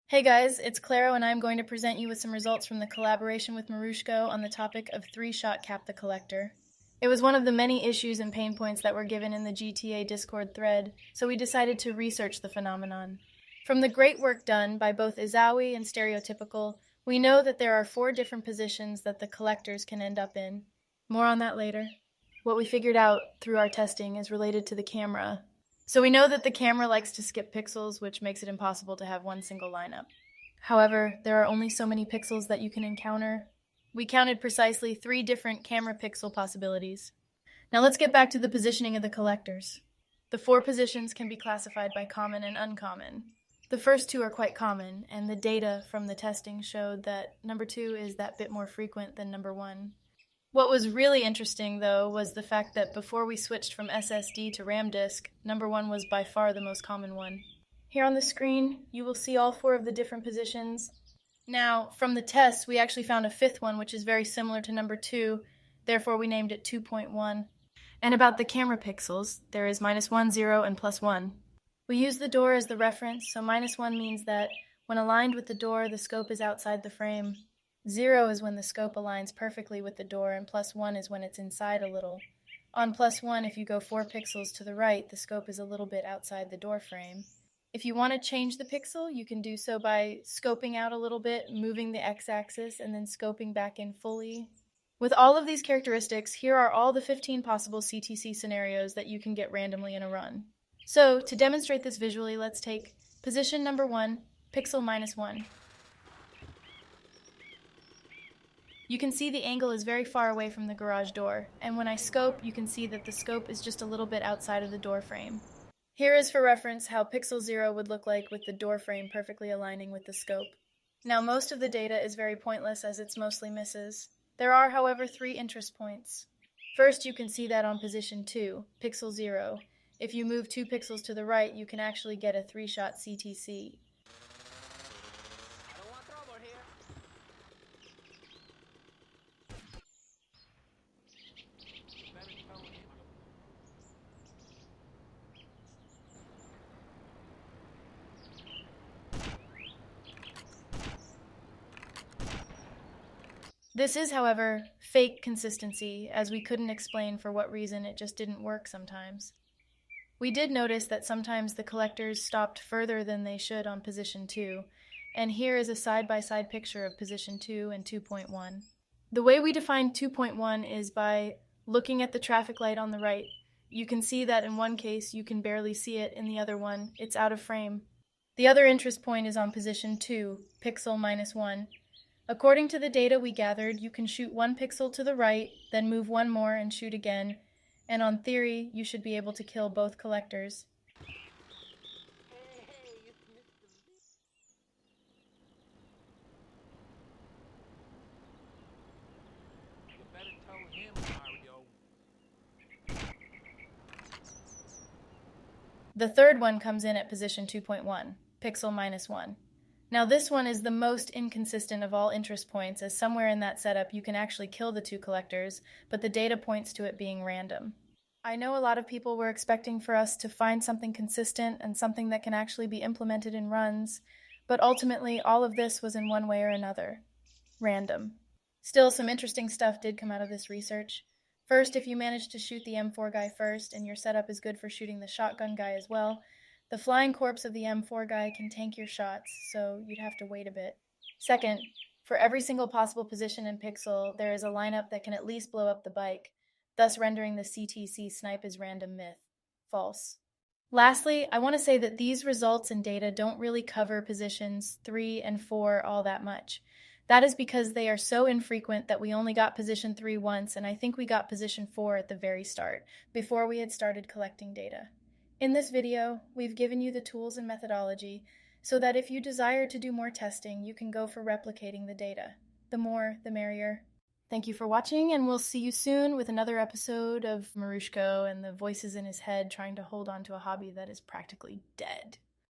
Hey guys, it's Clairo and I'm going to present you with some results from the collaboration with Marushko on the topic of three-shot cap the collector. It was one of the many issues and pain points that were given in the GTA Discord thread, so we decided to research the phenomenon. From the great work done by both Izawi and Stereotypical, we know that there are 4 different positions that the collectors can end up in. More on that later. What we figured out through our testing is related to the camera. So we know that the camera likes to skip pixels, which makes it impossible to have one single lineup. However, there are only so many pixels that you can encounter. We counted precisely 3 different camera pixel possibilities. Now let's get back to the positioning of the collectors. The 4 positions can be classified by common and uncommon. The first 2 are quite common, and the data from the testing showed that number 2 is that bit more frequent than number 1. What was really interesting, though, was the fact that before we switched from SSD to RAM disk, number 1 was by far the most common one. Here on the screen, you will see all 4 of the different positions. Now, from the tests, we actually found a 5th one, which is very similar to number 2, therefore we named it 2.1. And about the camera pixels, there is -1, 0, and +1. We use the door as the reference, so -1 means that when aligned with the door, the scope is outside the frame. 0 is when the scope aligns perfectly with the door, and +1 is when it's inside a little. On +1, if you go 4 pixels to the right, the scope is a little bit outside the door frame. If you want to change the pixel, you can do so by scoping out a little bit, moving the x-axis, and then scoping back in fully. With all of these characteristics, here are all the 15 possible CtC scenarios that you can get randomly in a run. So, to demonstrate this visually, let's take position number 1, pixel -1. You can see the angle is very far away from the garage door, and when I scope, you can see that the scope is just a little bit outside of the door frame. Here is for reference how pixel 0 would look like with the door frame perfectly aligning with the scope. Now most of the data is very pointless as it's mostly misses. There are, however, 3 interest points. First, you can see that on position 2, pixel 0. If you move 2 pixels to the right, you can actually get a 3-shot CtC. This is, however, fake consistency, as we couldn't explain for what reason it just didn't work sometimes. We did notice that sometimes the collectors stopped further than they should on position 2, and here is a side-by-side picture of position 2 and 2.1. The way we define 2.1 is by looking at the traffic light on the right. You can see that in one case you can barely see it, in the other one it's out of frame. The other interest point is on position 2, pixel -1. According to the data we gathered, you can shoot 1 pixel to the right, then move 1 more and shoot again, and on theory, you should be able to kill both collectors. The third one comes in at position 2.1, pixel -1. Now this one is the most inconsistent of all interest points, as somewhere in that setup you can actually kill the 2 collectors, but the data points to it being random. I know a lot of people were expecting for us to find something consistent and something that can actually be implemented in runs, but ultimately all of this was in one way or another. Random. Still, some interesting stuff did come out of this research. First, if you manage to shoot the M4 guy first, and your setup is good for shooting the shotgun guy as well, the flying corpse of the M4 guy can tank your shots, so you'd have to wait a bit. Second, for every single possible position and pixel, there is a lineup that can at least blow up the bike, thus rendering the CtC snipe as random myth. False. Lastly, I want to say that these results and data don't really cover positions 3 and 4 all that much. That is because they are so infrequent that we only got position 3 once, and I think we got position 4 at the very start, before we had started collecting data. In this video, we've given you the tools and methodology so that if you desire to do more testing, you can go for replicating the data. The more, the merrier. Thank you for watching, and we'll see you soon with another episode of Marushko and the voices in his head trying to hold on to a hobby that is practically dead.